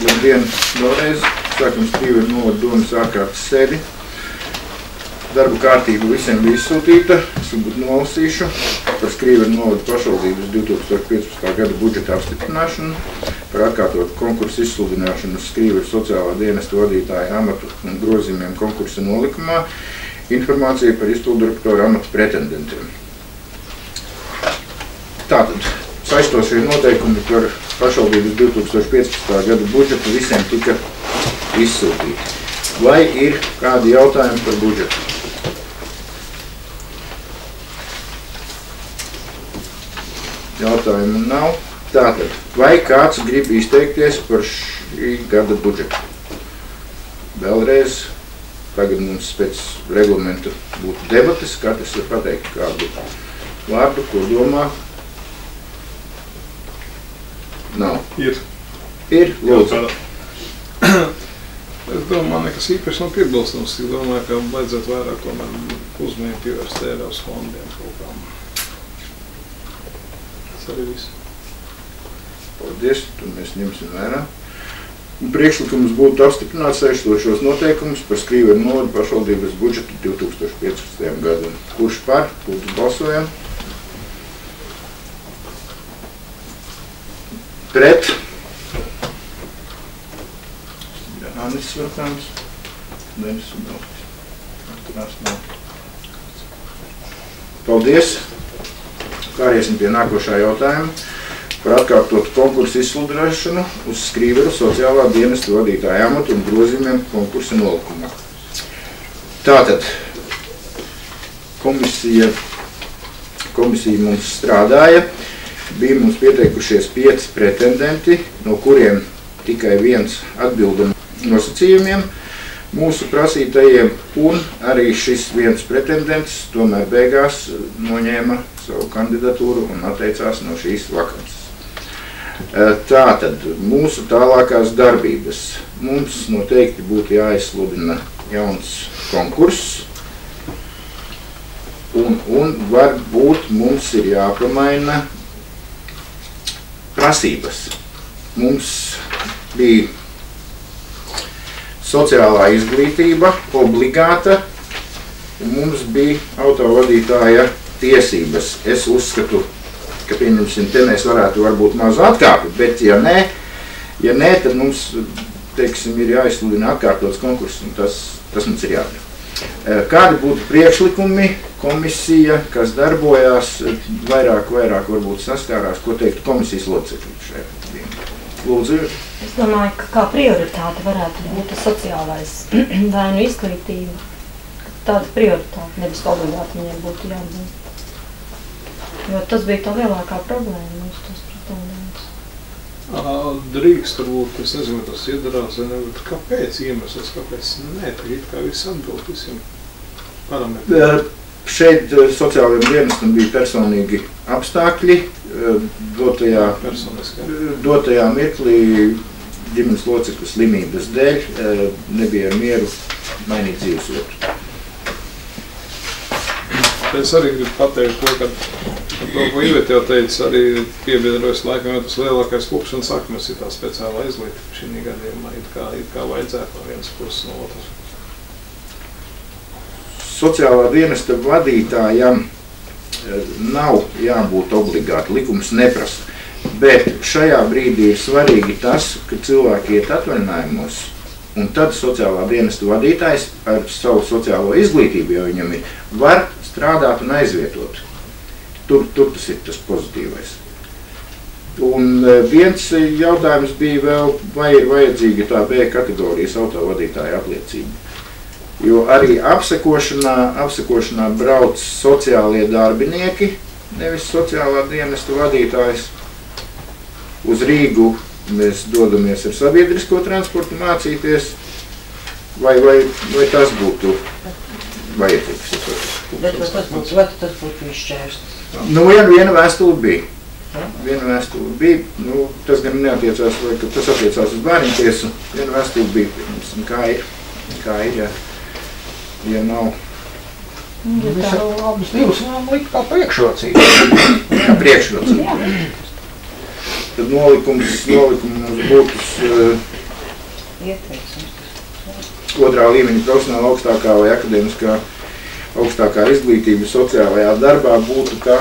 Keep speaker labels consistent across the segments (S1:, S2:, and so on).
S1: Labdien, vēlreiz. Sākam Skrīveru novada domas ārkārtas sēdi. Darba kārtība visiem bija izsūtīta. Es varbūt nolasīšu par Skrīveru novada pašvaldības 2015. gada budžeta apstiprināšanu, par atkārtotu konkursu izsludināšanu uz Skrīveru sociālā dienesta vadītāja amatu un grozījumiem konkursa nolikumā, informācija par izpildirektora amatu pretendentiem. Tātad, saistošie noteikumi par pašvaldības 2015. gada budžetu visiem tika izsūtīti. Vai ir kādi jautājumi par budžetu? Jautājumu nav. Tātad, vai kāds grib izteikties par šī gada budžetu? Vēlreiz, tagad mums pēc reglamenta būtu debates, katrs var pateikt kādu vārdu, ko domā. Nav.
S2: Ir.
S1: Ir, lūdzu.
S2: Es domāju, man nekas īpaši nav piebilstams. Es domāju, ka vajadzētu vairāk uzmanību pievērst Eiropas fondiem kaut kām. Tas arī viss.
S1: Paldies, to mēs ņemsim vērā. Priekšlikums būtu apstiprināt saistošos noteikumus par Skrīveru novada pašvaldības budžetu 2015. gadam. Kurš par? Lūdzu, balsojam. Pret. Anis Svartāns. Denis Ubaltis. Paldies. Kāriesim pie nākošā jautājuma par atkārtotu konkursu izsludināšanu uz Skrīveru sociālā dienesta vadītāja amatu un grozījumiem konkursa nolikumā. Tātad, komisija mums strādāja. Bija mums pieteikušies 5 pretendenti, no kuriem tikai viens atbilda nosacījumiem mūsu prasītajiem, un arī šis viens pretendents tomēr beigās noņēma savu kandidatūru un atteicās no šīs vakances. Tātad, mūsu tālākās darbības. Mums noteikti būtu jāizsludina jauns konkurss, un varbūt mums ir jāpamaina prasības. Mums bija sociālā izglītība obligāta, un mums bija autovadītāja tiesības. Es uzskatu, ka pieņemsim, te mēs varētu varbūt mazu atkāpi, bet ja nē, tad mums, teiksim, ir jāizsludina atkārtots konkurss, un tas mums ir jādara. Kādi būtu priekšlikumi, komisija, kas darbojās, vairāk varbūt saskārās, ko teiktu komisijas locekļi šajā dienā? Lūdzu.
S3: Es domāju, ka kā prioritāte varētu būt sociālais vai nu izglītība. Tāda prioritāte, nevis obligāti viņiem būtu jābūt. Jo tas bija tā lielākā problēma mums tos pretendents.
S2: Drīkst varbūt, es nezinu, tas iedarās, bet kāpēc iemesls, kāpēc nē, tagad kā viss atbild visiem parametriem?
S1: Šeit sociālajiem dienestam bija personīgi apstākļi. Dotajā mirklī ģimenes locekļu slimības dēļ nebija mieru mainīt dzīvesvietu.
S2: Es arī gribu pateikt to, ka ko Iveta jau teica, arī piebiedrojas laikam, jo tas lielākais klupšanas akmens ir tā speciālā izglītība šī gadījumā, it kā vajadzētu no vienas puses no otras. Sociālā dienesta vadītājam nav jābūt obligāti, likums neprasa, bet šajā brīdī ir svarīgi tas, ka cilvēki iet atvaļinājumos, un tad sociālā dienesta vadītājs ar savu sociālo izglītību, jo viņam ir, var strādāt un aizvietot. Tur tas ir tas pozitīvais. Un viens jautājums bija vēl, vai ir vajadzīga tā B kategorijas autovadītāja apliecība. Jo arī apsekošanā brauc sociālie darbinieki, nevis sociālā dienesta vadītājs. Uz Rīgu mēs dodamies ar sabiedrisko transportu mācīties, vai tas būtu vajadzīgs?
S4: Bet tas būtu izšķērsts?
S1: Nu, viena vēstule bija. Tas gan neatiecās, vai tas attiecās uz bērniņu tiesu. Viena vēstule bija, kā ir, ja nav.
S4: Mēs abas divas likt kā priekšrocība.
S1: Kā priekšrocība. Tad nolikums mums būtu
S2: Otrā līmeņa profesionāla augstākā vai akadēmiskā augstākā izglītība sociālajā darbā būtu kā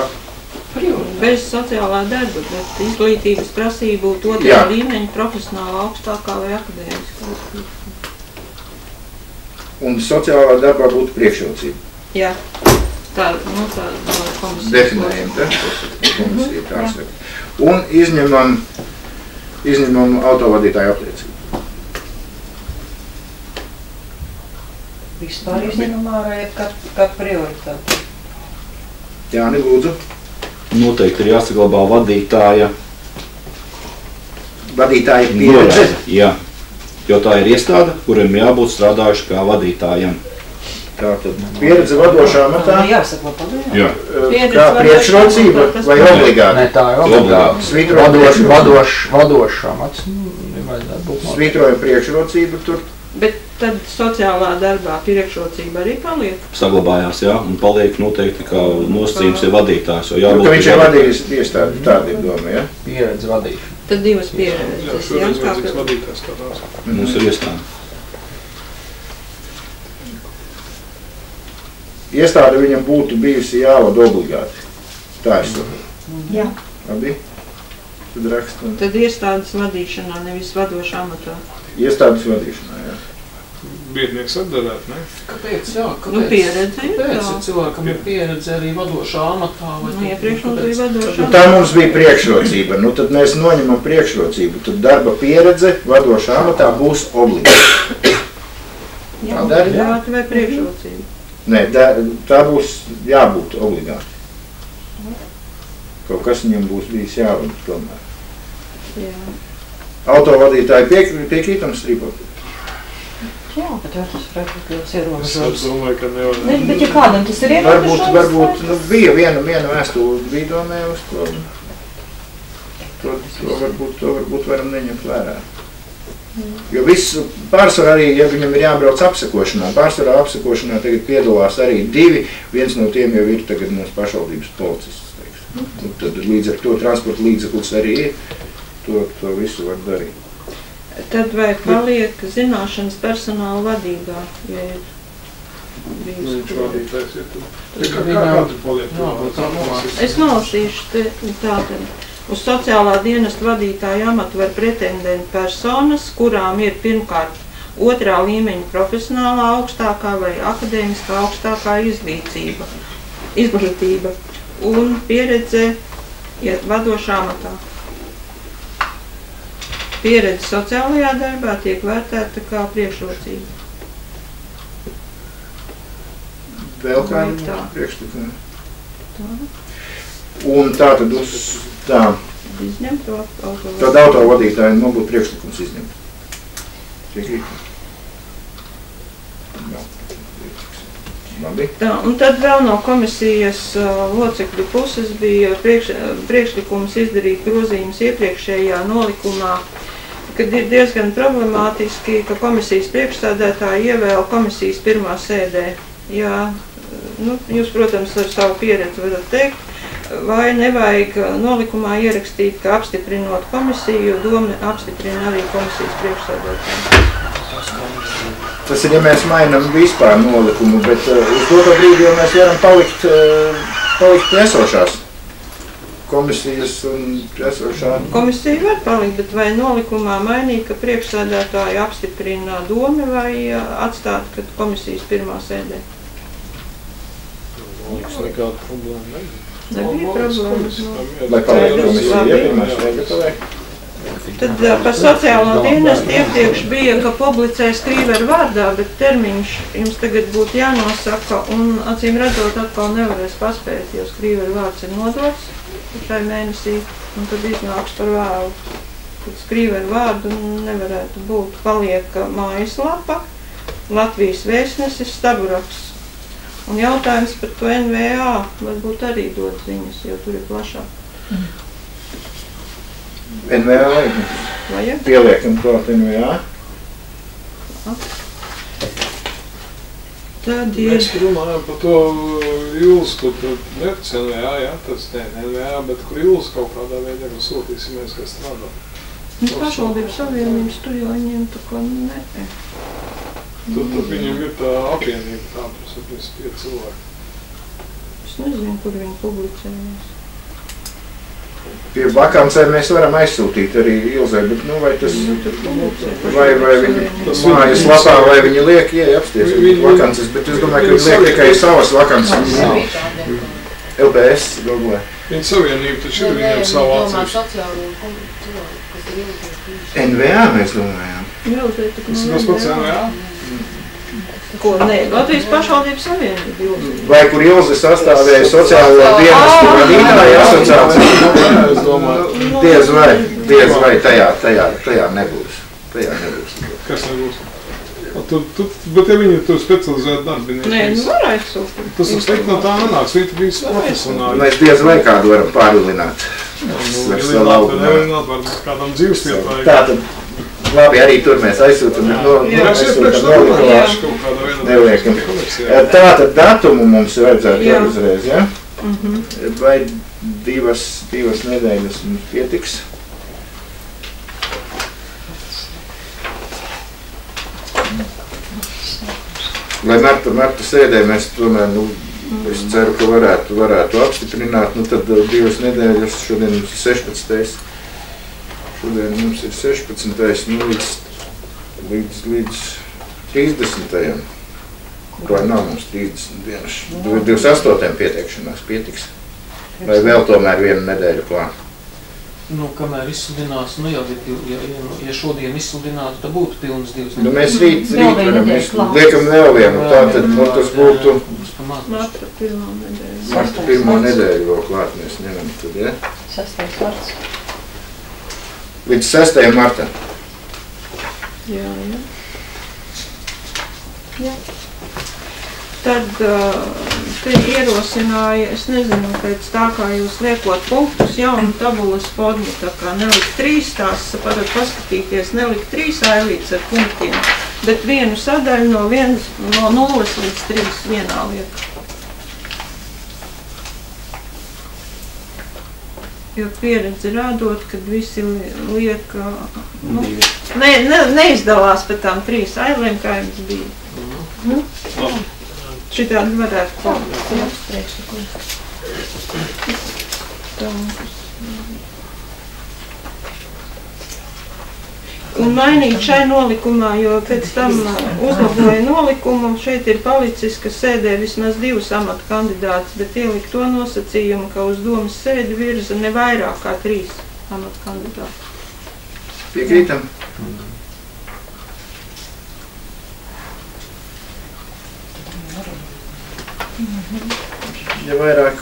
S5: bez sociālā darba, bet izglītības prasība būtu otrā līmeņa profesionāla augstākā vai akadēmiskā izglītība.
S2: Un sociālā darbā būtu priekšrocība.
S5: Jā, tā komisija.
S2: Definējam, te? Komisija tā saka. Un izņemam autovadītāju apliecību.
S6: Vispār izņemam ārā kā prioritāte.
S2: Jāni, lūdzu.
S7: Noteikti ir jāsaglabā vadītāja
S2: pieredze.
S7: Jā, jo tā ir iestāde, kuriem jābūt strādājuši kā vadītājam.
S2: Tātad pieredze vadošā amatā.
S6: Jāsaglabā.
S7: Jā.
S2: Kā priekšrocība vai obligāti?
S4: Ne, tā ir obligāti. Vadošs amats.
S2: Svītrojam priekšrocību tur.
S5: Bet tad sociālā darbā priekšrocība arī paliek?
S7: Saglabājās, jā, un paliek noteikti kā nosacījums ir vadītājs.
S2: Ka viņš ir vadījis iestādi, tāda ir doma, ja?
S4: Pieredze vadīšana.
S5: Tad divas pieredzes, jā?
S7: Mums ir iestāde.
S2: Iestāde viņam būtu bijusi jāvada obligāti. Tā es saprotu.
S3: Jā.
S2: Labi? Tad rakstam.
S5: Tad iestādes vadīšanā, nevis vadošā amatā.
S2: Iestādes vadīšanā, jā.
S8: Biednieks atdarēt, ne?
S6: Kāpēc, jā?
S5: Nu, pieredze ir
S6: Kāpēc
S5: tā.
S6: cilvēkam ir pieredze arī vadošā amatā?
S5: Iepriekš mums bija vadošā
S2: Tā mums bija priekšrocība. Nu, tad mēs noņemam priekšrocību. Tad darba pieredze vadošā amatā būs obligāti.
S5: Jā,
S2: Tādēļ?
S5: obligāti vai priekšrocība?
S2: Nē, tā būs jābūt obligāti. Kaut kas viņam būs bijis jāvada tomēr.
S5: Jā.
S2: Autovadītāji piekrītam strīpot?
S3: Jā.
S6: Bet jā, tas varētu būt
S8: Es
S6: ierobežojums.
S8: domāju, ka nevar.
S3: Ne, bet ja kādam tas ir ierobežojums?
S2: Varbūt nu, bija viena vēstule Bīdomē uz to. To varbūt varam neņemt vērā. Jo viss pārsvarā arī, ja viņam ir jābrauc apsekošanā, pārsvarā apsekošanā tagad piedalās arī divi, viens no tiem jau ir tagad mūsu pašvaldības policists, teiksim. Un tad līdz ar to transporta līdzeklis arī ir, to visu var darīt.
S5: Tad vai paliek zināšanas personāla vadībā, ja ir
S8: Viņš vadītājs ir tu.
S6: Viņam-
S8: Kādu paliek?
S5: Es nolasīšu tātad. Uz sociālā dienesta vadītāja amatu var pretendēt personas, kurām ir pirmkārt otrā līmeņa profesionālā augstākā vai akadēmiskā augstākā izglītība un pieredze vadošā amatā. Pieredze sociālajā darbā tiek vērtēta kā priekšrocība.
S2: Vēl
S5: Vai
S2: kādu
S5: tā?
S2: priekšlikumu? Un tā tad uz tā.
S5: Izņemt to autovadītāju.
S2: Tad autovadītājiem man būtu priekšlikums izņemt. Piekrīt? Jā. Labi.
S5: Tā, un tad vēl no komisijas locekļu puses bija priekšlikums izdarīt grozījumus iepriekšējā nolikumā, kad ir diezgan problemātiski, ka komisijas priekšsēdētāji ievēl komisijas pirmā sēdē. Jā, nu, jūs, protams, ar savu pieredzi varat teikt, vai nevajag nolikumā ierakstīt, ka apstiprinot komisiju, doma apstiprina arī komisijas priekšsēdētāju.
S2: Tas ir, ja mēs mainām vispār nolikumu, bet uz to brīdi jau mēs varam palikt esošās komisijas un esošā.
S5: Komisija var palikt, bet vai nolikumā mainīt, ka priekšsēdētāji apstiprina domu vai atstāt, kad komisijas pirmā sēdē?
S8: Mums nekāda problēma nebija.
S5: Nebija problēma.
S2: Lai paliek komisija iepirmās vajag.
S5: Tad par sociālo dienestu iepriekš bija, ka publicē Skrīveru vārdā, bet termiņš jums tagad būtu jānosaka un acīm redzot atkal nevarēs paspēt, jo Skrīveru vārds ir nodots šai mēnesī un tad iznāks par vēlu. Tad Skrīveru vārdu nevarētu būt. Paliek mājaslapa, Latvijas vēstnesis, staburaksts. Un jautājums par to NVA varbūt arī dod ziņas, jo tur ir plašāk.
S2: NVA
S5: Vajag?
S2: pieliekam klāt NVA.
S5: Tad ir...
S8: Mēs runājam par to Jūlas, kur nevis NVA, jā, tas ne NVA, bet kur Jūlas kaut kādā veidā sūtīsimies, kas strādā.
S5: Pašvaldības savienības tu jau viņiem tā kā ne.
S8: Tad viņam ir tā apvienība, tā par 75 cilvēki.
S5: Es nezinu, kur viņi publicējas.
S2: Pie vakancēm mēs varam aizsūtīt arī Ilzai, bet vai tas, vai viņi mājas lapā, vai viņi liek, apsties vakances, bet es domāju, ka viņi liek tikai savas vakances. LBS, domāju.
S8: Viņa savienība taču ir viņiem savu atsevišķi.
S2: NVA mēs domājām.
S8: Tas ir pats NVA?
S5: Ko, ne, Latvijas pašvaldības savienība.
S2: Vai kur Ilze sastāvēja sociālo dienestu vadītāju asociāciju?
S8: Es domāju.
S2: Diez vai tajā nebūs.
S8: Kas nebūs? Bet ja viņi tur specializēti darbinieki.
S5: Nē, var aizsūtīt.
S8: Tas ir slikti no tā nenāks, viņi bijis profesionāli.
S2: Mēs diez vai kādu varam pārvilināt.
S8: Nevilināt varbūt kādam dzīvesvietai.
S2: Tātad, labi, arī tur mēs aizsūtam. Neliekam. Tātad datumu mums vajadzētu uzreiz, ja? Vai divas nedēļas mums pietiks? Lai Marta sēdē mēs tomēr, es ceru, ka varētu apstiprināt, tad 2 nedēļas, šodien mums ir 16. Šodien mums ir 16. Līdz 30. Vai nav mums 30 dienas? 28. pieteikšanās pietiks. Vai vēl tomēr 1 nedēļu klāt?
S6: Kamēr izsludinās, ja šodien izsludinātu, tad būtu pilnas 2 nedēļas.
S2: Mēs rīt liekam vēl vienu, tātad tas būtu
S5: Marta pirmā nedēļa.
S2: Marta pirmā nedēļa vēl klāt mēs ņemam tad, ja?
S3: 6. marts.
S2: Līdz 6. martam.
S5: Jā. Tad te ierosināja, es nezinu, pēc tā kā jūs liekot punktus, jaunu tabulas formu, tā kā nelikt 3, tās varat paskatīties, nelikt 3 ailītes ar punktiem, bet vienu sadaļu no 0 līdz 3 vienā liek. Jo pieredze rādot, kad visi liek, neizdalās pēc tām 3 ailēm, kā jums bija. Šitādi varētu palīdz. Un mainīt šai nolikumā, jo pēc tam uzlaboja nolikumu, šeit ir palicis, ka sēdē vismaz 2 amata kandidātus, bet ielikt to nosacījumu, ka uz domas sēdi virza ne vairāk kā 3 amata kandidātus.
S2: Piekrītam? Ja vairāk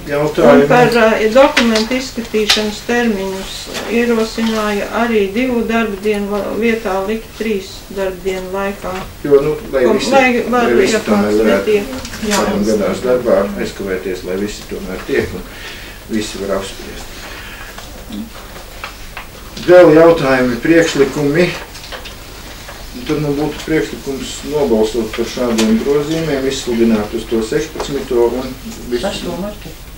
S2: jautājumu.
S5: Un par dokumentu izskatīšanas termiņus ierosināja arī 2 darba dienu vietā likt 3 darba dienu laikā.
S2: Jo, lai visi tomēr varētu gadās darbā aizkavēties, lai visi tomēr tiek un visi var apspriest. Vēl jautājumi, priekšlikumi. Tad man būtu priekšlikums nobalsot par šādiem grozījumiem, izsludināt uz to 16. un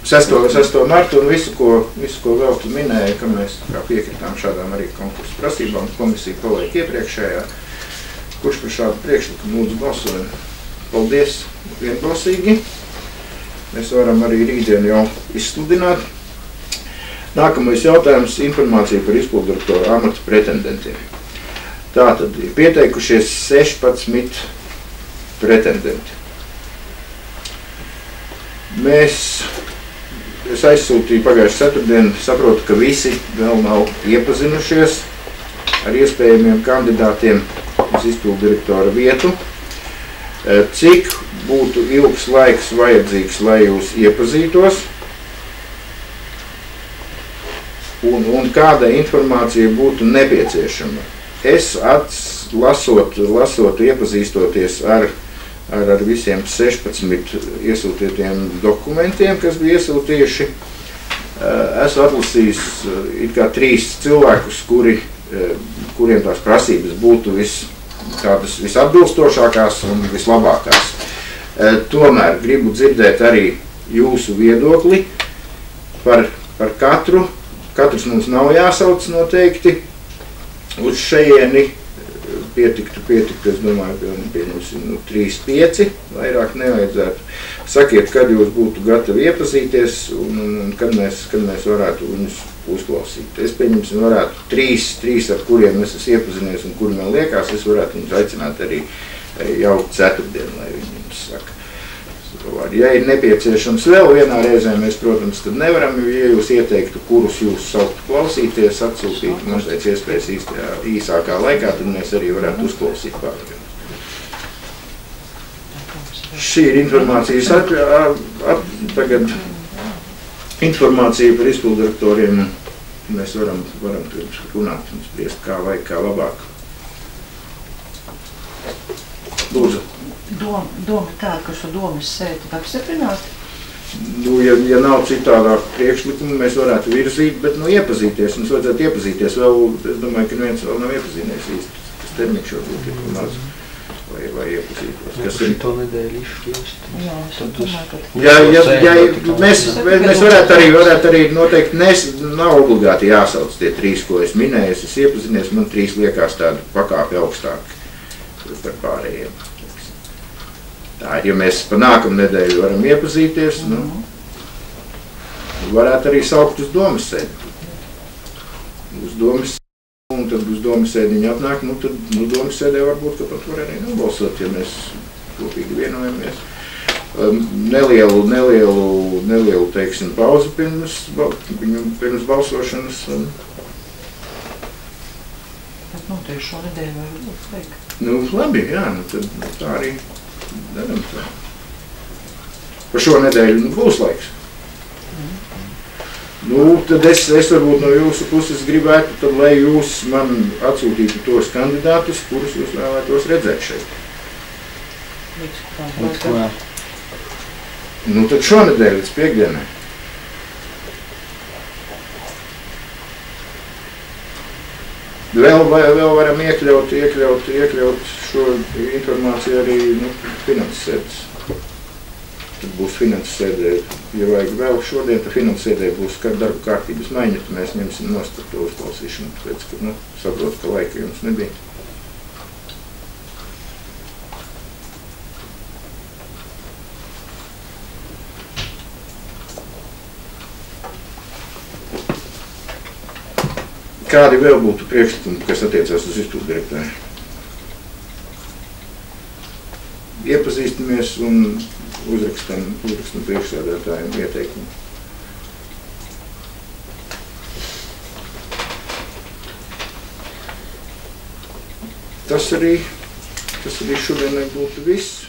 S2: 6. martu un visu, ko vēl tu minēji, ka mēs piekritām šādām arī konkursu prasībām. Komisija paliek iepriekšējā. Kurš par šādu priekšlikumu lūdzu balsojumu? Paldies vienbalsīgi. Mēs varam arī rītdien jau izsludināt. Nākamais jautājums – informācija par izpildirektora amata pretendentiem. Tātad ir pieteikušies 16 pretendenti. Es aizsūtīju pagājušajā ceturtdienu, saprotu, ka visi vēl nav iepazinušies ar iespējamiem kandidātiem uz izpildirektora vietu. Cik būtu ilgs laiks vajadzīgs, lai jūs iepazītos? Un kāda informācija būtu nepieciešama? Es lasot, iepazīstoties ar visiem 16 iesūtītiem dokumentiem, kas bija iesūtījuši, esmu atlasījis it kā 3 cilvēkus, kuriem tās prasības būtu visatbilstošākās un vislabākās. Tomēr gribu dzirdēt arī jūsu viedokli par katru. Katrs mums nav jāsauc noteikti. uz šejieni pietiktu, es domāju, pieņemsim 3-5, vairāk nevajadzētu. Sakiet, kad jūs būtu gatavi iepazīties un kad mēs varētu viņus uzklausīt. Es pieņemsim, varētu 3, ar kuriem es esmu iepazinies un kuri man liekas, es varētu viņus aicināt arī jau ceturtdienu, lai viņi jums saka. Ja ir nepieciešams vēl vienā reizē, mēs, protams, tad nevaram, jo, ja jūs ieteiktu, kurus jūs sauktu klausīties, atsūtītu mums pēc iespējas īsākā laikā, tad mēs arī varētu uzklausīt pārējiem. Šī ir informācijas tagad informācija par izpildirektoriem. Mēs varam runāt un spriest, kā vajag, kā labāk. Lūdzu.
S9: Doma tāda, ka šo domas sēdi apstiprināt?
S2: Ja nav citādāk priekšlikumu, mēs varētu virzīt, bet iepazīties. Mums vajadzētu iepazīties vēl, es domāju, ka neviens vēl nav iepazīties īsti. Tas termiņš varbūt ir maz, lai iepazītos.
S4: Kas ir to nedēļu izšķiest?
S9: Jā, es domāju, ka...
S2: Mēs varētu arī noteikti, nav obligāti jāsauc tie 3, ko es minēju. Es iepazinies, man 3 liekas tādu pakāpi augstāk par pārējiem. Tā, ja mēs pa nākamu nedēļu varam iepazīties, varētu arī saukt uz domas sēdi. Uz domas sēdi, un tad uz domas sēdiņu atnāk, tad domas sēdē varbūt, ka pat var arī nobalsot, ja mēs kopīgi vienojamies. Nelielu, teiksim, pauzi pirms balsošanas.
S9: Bet noteikti šo nedēļu var būt vajag.
S2: Labi, jā, tad tā arī. Daram tā. Par šo nedēļu būs laiks. Tad es varbūt no jūsu puses gribētu, tad, lai jūs man atsūtītu tos kandidātus, kurus jūs vēlētos redzēt šeit. Tad šonedēļ līdz piekdienai. Vēl varam iekļaut šo informāciju arī finanses sēdes. Tad būs finanses sēdē, ja vajag vēl šodien, tad finanses sēdē būs darba kārtības maiņa, tad mēs ņemsim nost par to uzklausīšanu, tāpēc, ka saprotu, ka laika jums nebija. Kādi vēl būtu priekšlikumi, kas attiecās uz izpildirektoru? Iepazīstamies un uzrakstam priekšsēdētājiem ieteikumu. Tas arī šodienai būtu viss.